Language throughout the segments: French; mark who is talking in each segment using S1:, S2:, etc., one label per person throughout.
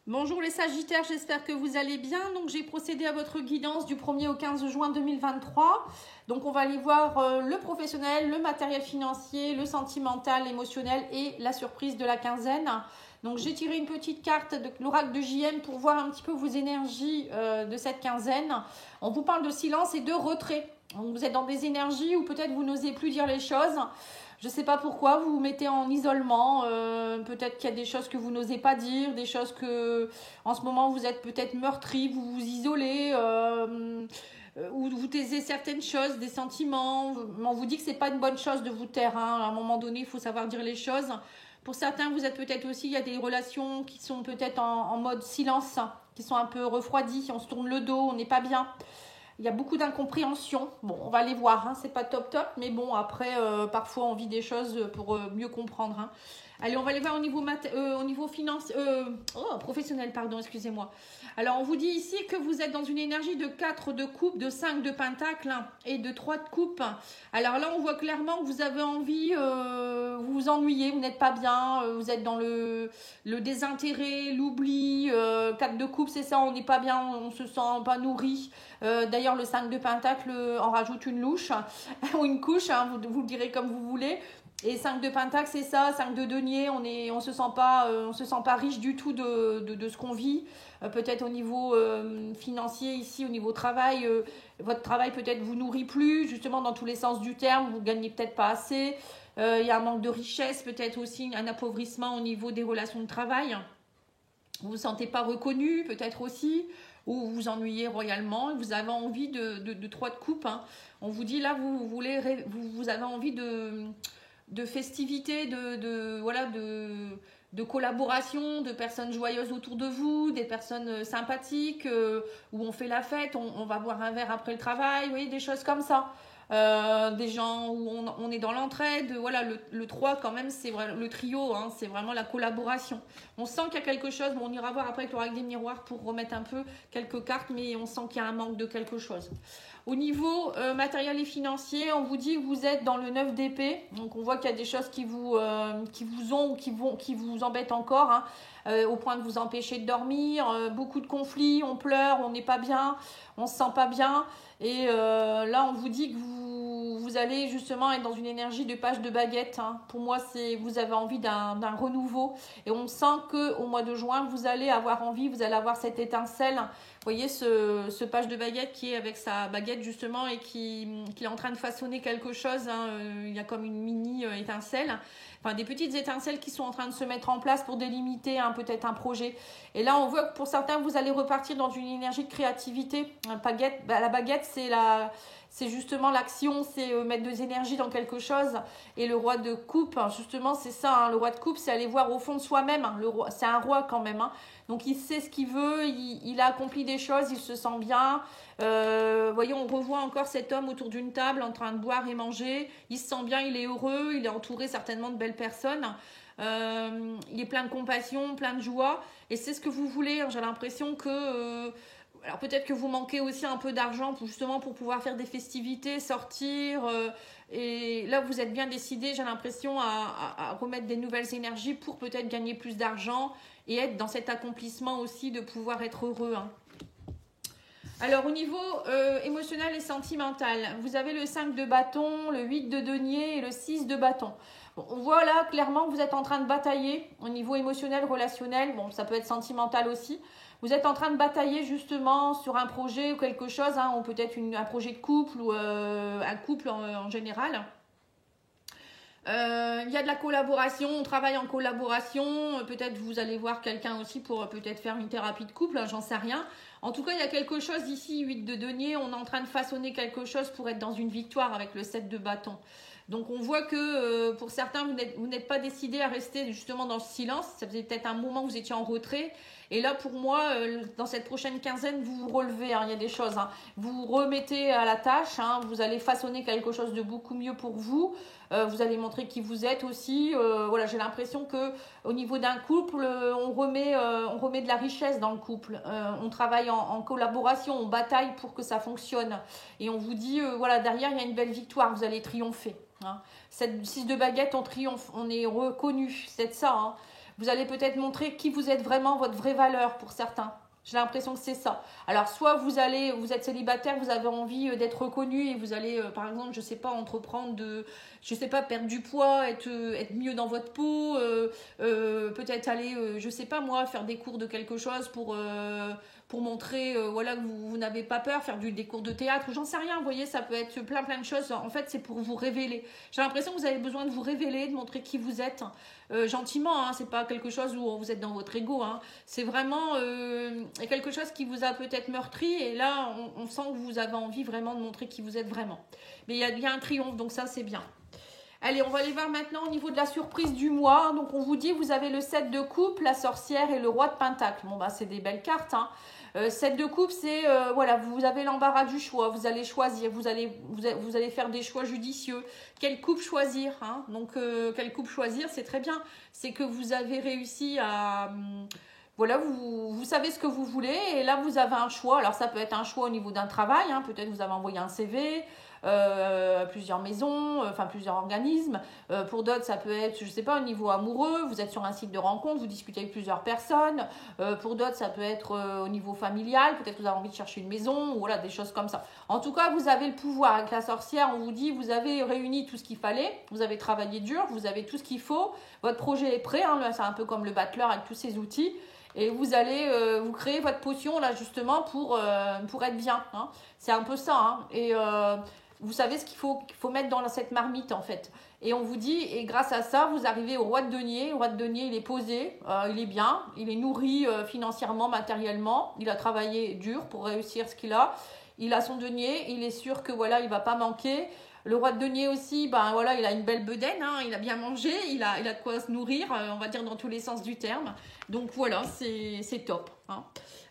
S1: Bonjour les Sagittaires, j'espère que vous allez bien. Donc j'ai procédé à votre guidance du 1er au 15 juin 2023. Donc on va aller voir le professionnel, le matériel financier, le sentimental, l'émotionnel et la surprise de la quinzaine. Donc j'ai tiré une petite carte de l'oracle de JM pour voir un petit peu vos énergies de cette quinzaine. On vous parle de silence et de retrait. Donc vous êtes dans des énergies où peut-être vous n'osez plus dire les choses. Je ne sais pas pourquoi, vous vous mettez en isolement, peut-être qu'il y a des choses que vous n'osez pas dire, des choses que, en ce moment, vous êtes peut-être meurtri, vous vous isolez, ou vous taisez certaines choses, des sentiments. On vous dit que ce n'est pas une bonne chose de vous taire, hein. À un moment donné, il faut savoir dire les choses. Pour certains, vous êtes peut-être aussi, il y a des relations qui sont peut-être en mode silence, qui sont un peu refroidies, on se tourne le dos, on n'est pas bien. Il y a beaucoup d'incompréhension. Bon, on va aller voir, hein. C'est pas top, mais bon, après, parfois, on vit des choses pour mieux comprendre, hein. Allez, on va aller voir au niveau professionnel, pardon, excusez-moi. Alors, on vous dit ici que vous êtes dans une énergie de 4 de coupe, de 5 de pentacle et de 3 de coupe. Alors là, on voit clairement que vous avez envie, vous vous ennuyez, vous n'êtes pas bien, vous êtes dans le désintérêt, l'oubli. 4 de coupe, c'est ça, on n'est pas bien, on se sent pas nourri. D'ailleurs, le 5 de pentacle en rajoute une louche ou une couche, hein, vous le direz comme vous voulez. Et 5 de pentacle, c'est ça, 5 de denier, on se sent pas riche du tout de ce qu'on vit. Peut-être au niveau financier ici, au niveau travail, votre travail peut-être vous nourrit plus, justement dans tous les sens du terme, vous gagnez peut-être pas assez. Il y a un manque de richesse, peut-être aussi un appauvrissement au niveau des relations de travail. Vous ne vous sentez pas reconnu, peut-être aussi, ou vous vous ennuyez royalement, vous avez envie de 3 de coupe, hein. On vous dit là, vous avez envie de festivités, de collaboration, de personnes joyeuses autour de vous, des personnes sympathiques, où on fait la fête, on va boire un verre après le travail, vous voyez, des choses comme ça. Des gens où on est dans l'entraide. Voilà, le 3 quand même, c'est le trio, hein, c'est vraiment la collaboration. On sent qu'il y a quelque chose, bon, on ira voir après avec l'oracle des miroirs pour remettre un peu quelques cartes, mais on sent qu'il y a un manque de quelque chose. Au niveau matériel et financier, on vous dit que vous êtes dans le 9 d'épée. Donc on voit qu'il y a des choses qui vous ont ou qui vous embêtent encore, hein, au point de vous empêcher de dormir. Beaucoup de conflits, on pleure, on n'est pas bien, on se sent pas bien. Et là, on vous dit que vous allez justement être dans une énergie de page de baguette, hein. Pour moi, vous avez envie d'un renouveau. Et on sent qu'au mois de juin, vous allez avoir envie, vous allez avoir cette étincelle. Vous voyez ce page de baguette qui est avec sa baguette justement et qui est en train de façonner quelque chose, hein. Il y a comme une mini étincelle. Enfin, des petites étincelles qui sont en train de se mettre en place pour délimiter, hein, peut-être un projet. Et là, on voit que pour certains, vous allez repartir dans une énergie de créativité. La baguette, c'est justement l'action, c'est mettre des énergies dans quelque chose. Et le roi de coupe, justement, c'est ça, hein, le roi de coupe, c'est aller voir au fond de soi-même, hein. C'est un roi quand même, hein. Donc il sait ce qu'il veut, il a accompli des choses, il se sent bien. Voyez, on revoit encore cet homme autour d'une table en train de boire et manger. Il se sent bien, il est heureux, il est entouré certainement de belles personnes. Il est plein de compassion, plein de joie. Et c'est ce que vous voulez, hein. J'ai l'impression que... alors peut-être que vous manquez aussi un peu d'argent justement pour pouvoir faire des festivités, sortir. Et là, vous êtes bien décidé, j'ai l'impression, à remettre des nouvelles énergies pour peut-être gagner plus d'argent et être dans cet accomplissement aussi de pouvoir être heureux, hein. Alors, au niveau émotionnel et sentimental, vous avez le 5 de bâton, le 8 de denier et le 6 de bâton. Bon, on voit là clairement que vous êtes en train de batailler au niveau émotionnel, relationnel. Bon, ça peut être sentimental aussi. Vous êtes en train de batailler justement sur un projet ou quelque chose, hein, ou peut-être un projet de couple ou un couple en général. Il y a de la collaboration, on travaille en collaboration, peut-être vous allez voir quelqu'un aussi pour peut-être faire une thérapie de couple, hein, j'en sais rien. En tout cas, il y a quelque chose ici, 8 de denier, on est en train de façonner quelque chose pour être dans une victoire avec le 7 de bâton. Donc on voit que pour certains, vous n'êtes pas décidé à rester justement dans le silence, ça faisait peut-être un moment que vous étiez en retrait. Et là, pour moi, dans cette prochaine quinzaine, vous vous relevez, hein, il y a des choses, hein. Vous vous remettez à la tâche, hein, vous allez façonner quelque chose de beaucoup mieux pour vous. Vous allez montrer qui vous êtes aussi. Voilà, j'ai l'impression que au niveau d'un couple, on remet de la richesse dans le couple. On travaille en collaboration, on bataille pour que ça fonctionne. Et on vous dit, voilà, derrière, il y a une belle victoire, vous allez triompher, hein. Cette 6 de baguette, on triomphe, on est reconnu, c'est ça, hein. Vous allez peut-être montrer qui vous êtes vraiment, votre vraie valeur pour certains. J'ai l'impression que c'est ça. Alors, soit vous êtes célibataire, vous avez envie d'être reconnu et vous allez, par exemple, je sais pas, entreprendre je sais pas, perdre du poids, être mieux dans votre peau, peut-être aller, je sais pas moi, faire des cours de quelque chose pour montrer, voilà, que vous n'avez pas peur, faire des cours de théâtre, ou j'en sais rien, vous voyez, ça peut être plein de choses. En fait, c'est pour vous révéler. J'ai l'impression que vous avez besoin de vous révéler, de montrer qui vous êtes, gentiment, hein, c'est pas quelque chose où vous êtes dans votre ego, hein. C'est vraiment quelque chose qui vous a peut-être meurtri, et là, on sent que vous avez envie vraiment de montrer qui vous êtes vraiment. Mais il y a un triomphe, donc ça, c'est bien. Allez, on va aller voir maintenant au niveau de la surprise du mois. Donc, on vous dit, vous avez le 7 de coupe, la sorcière et le roi de pentacle. Bon, bah, c'est des belles cartes, hein. 7 de coupe, c'est, voilà, vous avez l'embarras du choix. Vous allez choisir, vous allez faire des choix judicieux. Quelle coupe choisir, hein? Donc, quelle coupe choisir, c'est très bien. C'est que vous avez réussi à... voilà, vous savez ce que vous voulez et là, vous avez un choix. Alors, ça peut être un choix au niveau d'un travail, hein. Peut-être vous avez envoyé un CV... plusieurs maisons, enfin plusieurs organismes. Pour d'autres, ça peut être, je sais pas, au niveau amoureux, vous êtes sur un site de rencontre, vous discutez avec plusieurs personnes. Pour d'autres, ça peut être au niveau familial, peut-être que vous avez envie de chercher une maison, ou voilà, des choses comme ça. En tout cas, vous avez le pouvoir. Avec la sorcière, on vous dit, vous avez réuni tout ce qu'il fallait, vous avez travaillé dur, vous avez tout ce qu'il faut, votre projet est prêt, hein, c'est un peu comme le battleur avec tous ses outils. Et vous allez vous créer votre potion là justement pour être bien, hein. C'est un peu ça, hein. Et vous savez ce qu'il faut mettre dans cette marmite en fait. Et on vous dit, et grâce à ça, vous arrivez au roi de denier. Le roi de denier, il est posé, il est bien, il est nourri financièrement, matériellement. Il a travaillé dur pour réussir ce qu'il a. Il a son denier, il est sûr que voilà, il va pas manquer. Le roi de denier aussi, ben voilà, il a une belle bedaine, hein, il a bien mangé, il a de quoi se nourrir, on va dire dans tous les sens du terme. Donc voilà, c'est top, hein.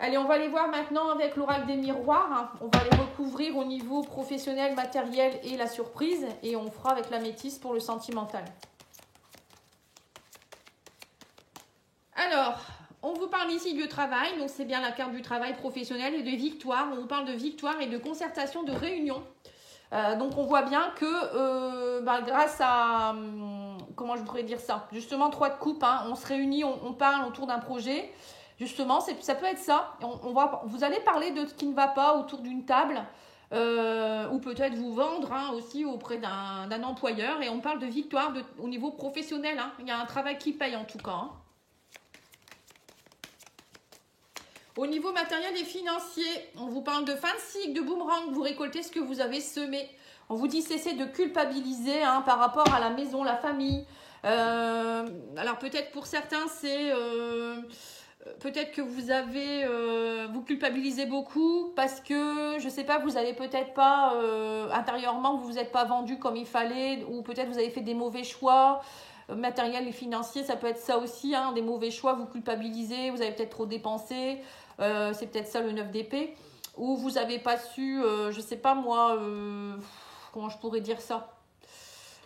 S1: Allez, on va aller voir maintenant avec l'oracle des miroirs, hein. On va les recouvrir au niveau professionnel, matériel et la surprise. Et on fera avec la métisse pour le sentimental. Alors, on vous parle ici du travail. Donc, c'est bien la carte du travail professionnel et de victoire. On vous parle de victoire et de concertation, de réunion. Donc, on voit bien que grâce à... comment je pourrais dire ça? Justement, 3 de coupe, hein, on se réunit, on parle autour d'un projet. Justement, ça peut être ça. Vous allez parler de ce qui ne va pas autour d'une table ou peut-être vous vendre, hein, aussi auprès d'un employeur. Et on parle de victoire au niveau professionnel, hein. Il y a un travail qui paye en tout cas, hein. Au niveau matériel et financier, on vous parle de fin de cycle, de boomerang. Vous récoltez ce que vous avez semé. On vous dit cessez de culpabiliser, hein, par rapport à la maison, la famille. Alors peut-être pour certains, c'est... peut-être que vous culpabilisez beaucoup parce que, je sais pas, vous avez peut-être pas, intérieurement, vous vous êtes pas vendu comme il fallait, ou peut-être vous avez fait des mauvais choix, matériels et financiers, ça peut être ça aussi, hein, des mauvais choix, vous culpabilisez, vous avez peut-être trop dépensé, c'est peut-être ça le 9 d'épée, ou vous avez pas su, je sais pas moi, comment je pourrais dire ça?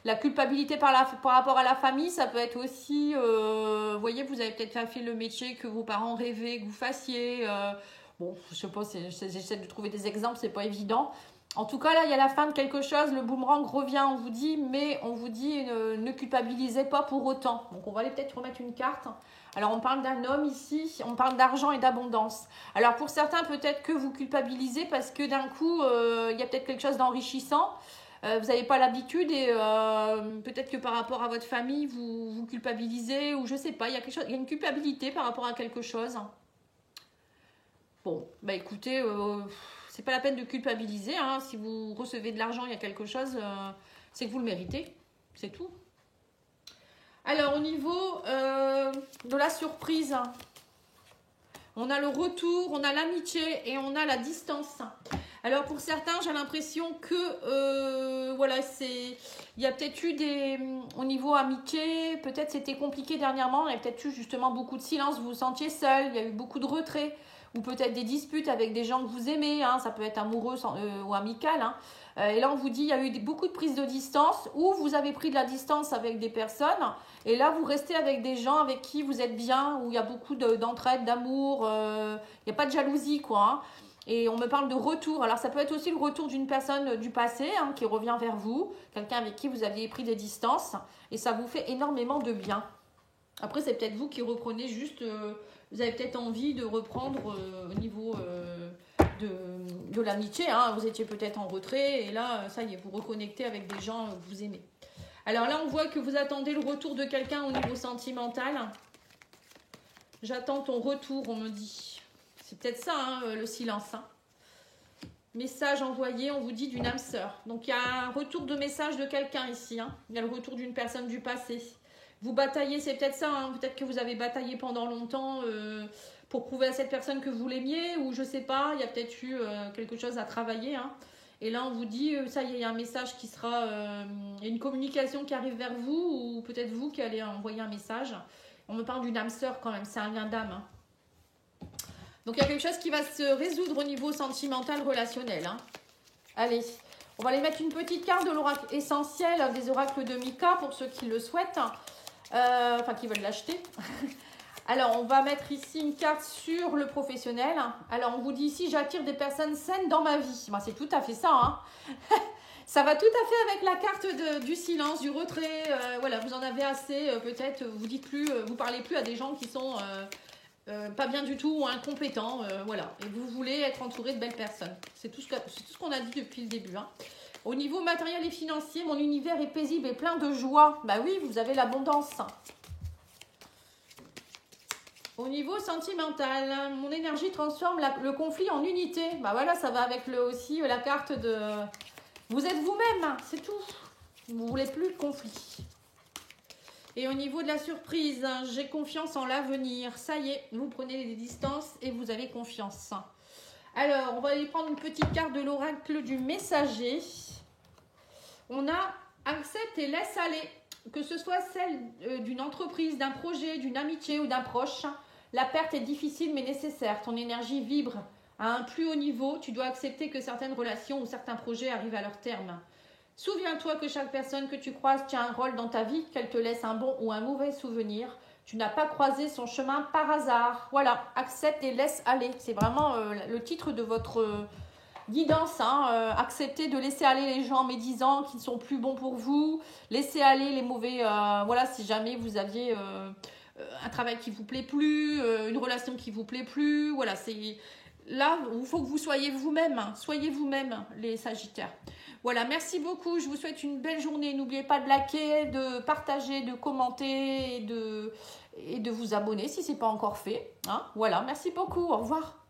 S1: La culpabilité par rapport à la famille, ça peut être aussi, vous voyez, vous avez peut-être fait le métier que vos parents rêvaient que vous fassiez. Bon, je sais pas, j'essaie de trouver des exemples, c'est pas évident. En tout cas, là, il y a la fin de quelque chose, le boomerang revient, on vous dit, mais on vous dit ne culpabilisez pas pour autant. Donc, on va aller peut-être remettre une carte. Alors, on parle d'un homme ici, on parle d'argent et d'abondance. Alors, pour certains, peut-être que vous culpabilisez parce que d'un coup, il y a peut-être quelque chose d'enrichissant. Vous n'avez pas l'habitude et peut-être que par rapport à votre famille, vous culpabilisez ou je sais pas, il y a une culpabilité par rapport à quelque chose. Bon, bah écoutez, c'est pas la peine de culpabiliser, hein. Si vous recevez de l'argent, il y a quelque chose, c'est que vous le méritez, c'est tout. Alors au niveau de la surprise, on a le retour, on a l'amitié et on a la distance. Alors pour certains, j'ai l'impression que voilà, il y a peut-être eu au niveau amitié, peut-être c'était compliqué dernièrement, il y a peut-être eu justement beaucoup de silence, vous vous sentiez seul, il y a eu beaucoup de retrait, ou peut-être des disputes avec des gens que vous aimez, hein, ça peut être amoureux ou amical, hein. Et là on vous dit il y a eu beaucoup de prises de distance, ou vous avez pris de la distance avec des personnes, et là vous restez avec des gens avec qui vous êtes bien, où il y a beaucoup d'entraide, d'amour, il n'y a pas de jalousie quoi, hein. Et on me parle de retour. Alors, ça peut être aussi le retour d'une personne du passé, hein, qui revient vers vous. Quelqu'un avec qui vous aviez pris des distances. Et ça vous fait énormément de bien. Après, c'est peut-être vous qui reprenez juste, vous avez peut-être envie de reprendre au niveau de l'amitié. Hein. Vous étiez peut-être en retrait et là, ça y est, vous reconnectez avec des gens que vous aimez. Alors là, on voit que vous attendez le retour de quelqu'un au niveau sentimental. J'attends ton retour, on me dit. C'est peut-être ça, hein, le silence. Hein. Message envoyé, on vous dit d'une âme sœur. Donc il y a un retour de message de quelqu'un ici. Hein. Il y a le retour d'une personne du passé. Vous bataillez, c'est peut-être ça. Hein. Peut-être que vous avez bataillé pendant longtemps pour prouver à cette personne que vous l'aimiez. Ou je sais pas, il y a peut-être eu quelque chose à travailler. Hein. Et là, on vous dit, ça y est, il y a un message qui sera... une communication qui arrive vers vous. Ou peut-être vous qui allez envoyer un message. On me parle d'une âme sœur quand même, c'est un lien d'âme. Hein. Donc, il y a quelque chose qui va se résoudre au niveau sentimental, relationnel. Hein. Allez, on va aller mettre une petite carte de l'oracle essentiel des oracles de Mika pour ceux qui le souhaitent. Enfin, qui veulent l'acheter. Alors, on va mettre ici une carte sur le professionnel. Alors, on vous dit ici, j'attire des personnes saines dans ma vie. Ben, c'est tout à fait ça. Hein. Ça va tout à fait avec la carte du silence, du retrait. Voilà, vous en avez assez. Peut-être, vous dites plus, vous parlez plus à des gens qui sont pas bien du tout ou incompétents. Voilà, et vous voulez être entouré de belles personnes. C'est tout ce qu'on a dit depuis le début. Hein. Au niveau matériel et financier, mon univers est paisible et plein de joie. Bah oui, vous avez l'abondance. Au niveau sentimental, mon énergie transforme le conflit en unité. Bah voilà, ça va avec aussi la carte de... Vous êtes vous-même, c'est tout. Vous ne voulez plus de conflit. Et au niveau de la surprise, j'ai confiance en l'avenir. Ça y est, vous prenez des distances et vous avez confiance. Alors, on va aller prendre une petite carte de l'oracle du messager. On a accepte et laisse aller. Que ce soit celle d'une entreprise, d'un projet, d'une amitié ou d'un proche, la perte est difficile mais nécessaire. Ton énergie vibre à un plus haut niveau. Tu dois accepter que certaines relations ou certains projets arrivent à leur terme. Souviens-toi que chaque personne que tu croises tient un rôle dans ta vie, qu'elle te laisse un bon ou un mauvais souvenir. Tu n'as pas croisé son chemin par hasard. Voilà, accepte et laisse aller. C'est vraiment le titre de votre guidance. Hein. Acceptez de laisser aller les gens médisants qui ne sont plus bons pour vous. Laissez aller les mauvais... voilà, si jamais vous aviez un travail qui ne vous plaît plus, une relation qui ne vous plaît plus. Voilà, c'est... Là, il faut que vous soyez vous-même. Hein. Soyez vous-même, les Sagittaires. Voilà, merci beaucoup. Je vous souhaite une belle journée. N'oubliez pas de liker, de partager, de commenter et de vous abonner si ce n'est pas encore fait. Hein. Voilà, merci beaucoup. Au revoir.